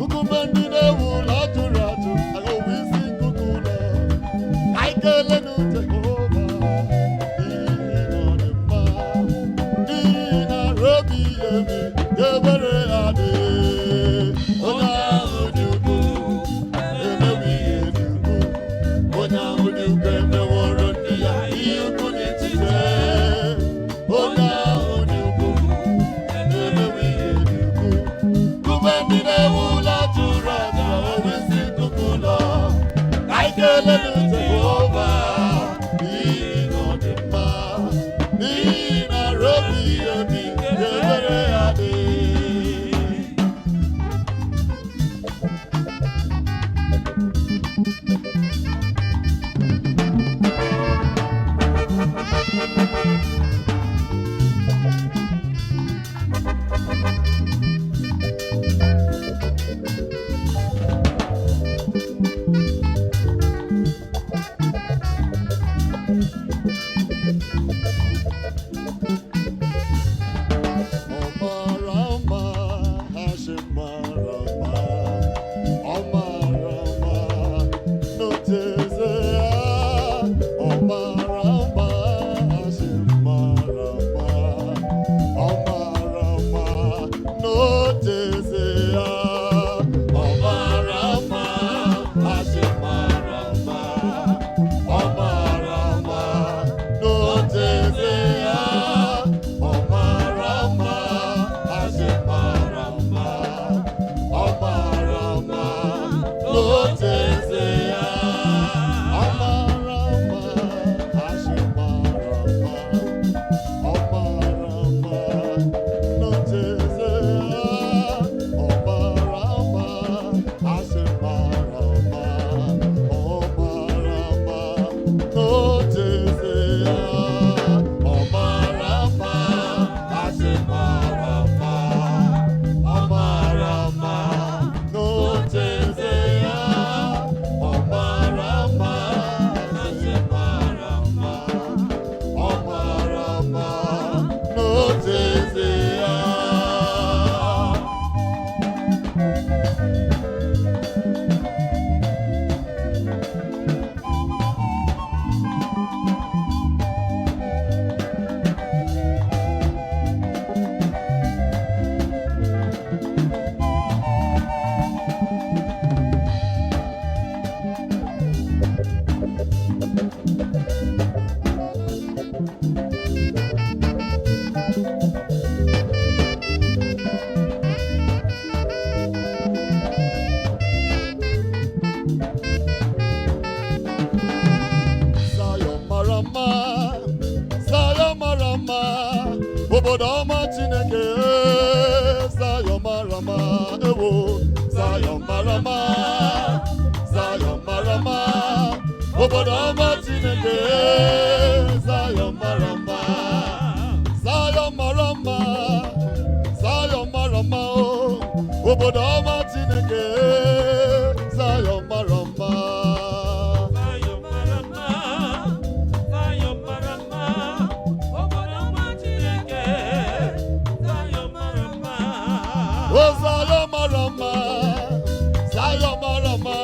Ukumandine wula turatu, I go Obodoma Chineke Zion Marama Ewo Zion Marama Zion Marama Obodoma Chineke Zion Marama Zion Marama Zion Marama Obodoma Chineke Zion Marama Zion Marama, Zion Marama, Obodoma Chineke, Zion Marama, Zion Marama, Zion Marama,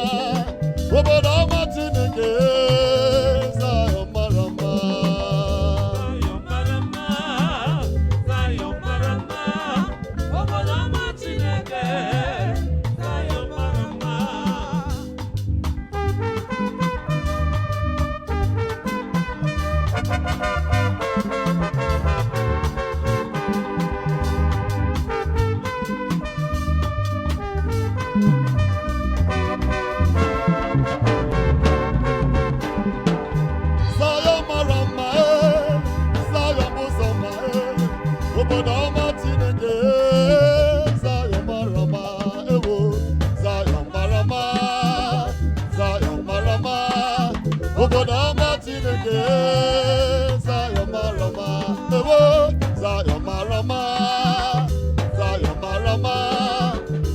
Obodoma Chineke, Zion Marama. Obodoma Chineke, Zion Marama, Ewo, Zion Marama, Zion Marama, Obodoma Chineke, Zion Marama, Ewo, Zion Marama, Zion Marama,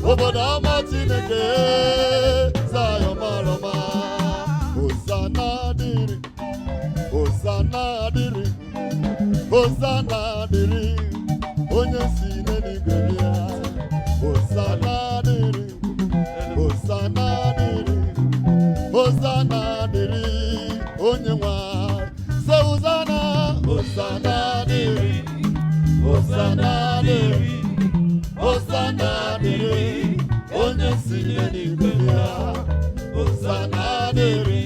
Obodoma Chineke, Zion Marama, Hosanna diri, Hosanna diri, Hosanna diri. Onye si n'eluigwe bịa, Hosanna dịrị, Hosanna dịrị, Hosanna dịrị, onye nwe say Hosanna, Hosanna dịrị, Hosanna dịrị, Hosanna dịrị, onye si n'eluigwe bịa, Hosanna dịrị,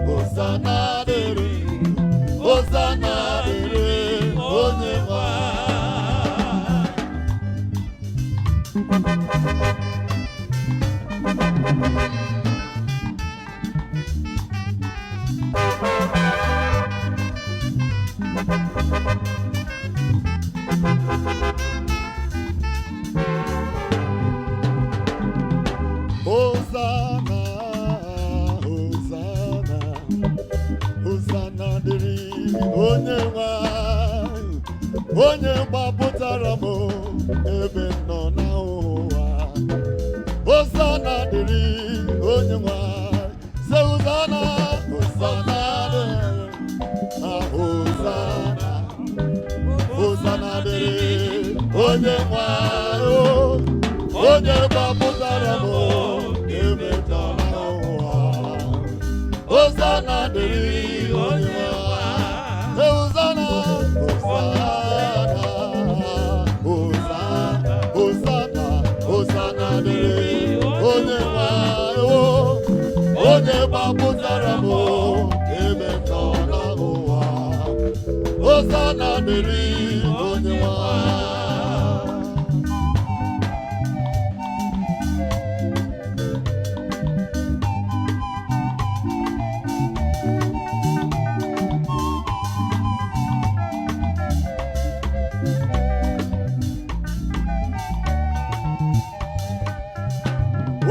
Hosanna dịrị, Hosanna dịrị, onye nwe onye nwanyị onye gbapụtara m ebe nọ n'ụwa Hosanna dịrị onye nwanyị se Hosanna Hosanna Hosanna Hosanna dịrị onye nwanyị onye gbapụtara m ebe nọ n'ụwa Hosanna dịrị onye nwanyị Hosanna Hosanna Hosanna Hosanna Hosanna dịrị onye nwanyị onye gbapụtara m ebe nọ n'ụwa Hosanna dịrị onye nwanyị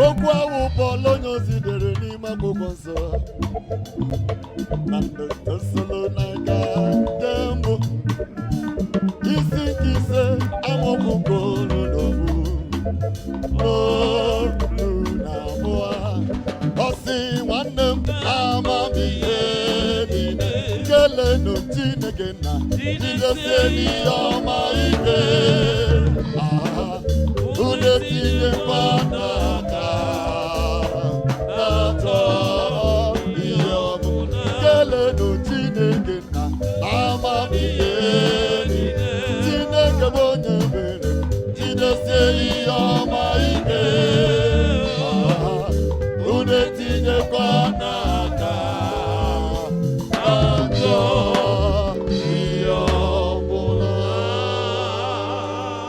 okwu ahụ Pọl onyeozi dere n'ime akwụkwọ nsọ na Tesalonaịka nke mbụ isi nke ise amaokwu olu na abụọ ọ sị nwanne m amamihe niile kelenụ Chineke na jidesie n'ihe ọma ike unu etinyekwa n'aka na-atọ ihe ọbụla kelenụ Chineke na amamihe niile Chineke bụ onye mere jidesie ihe ọma ike unu etinyekwa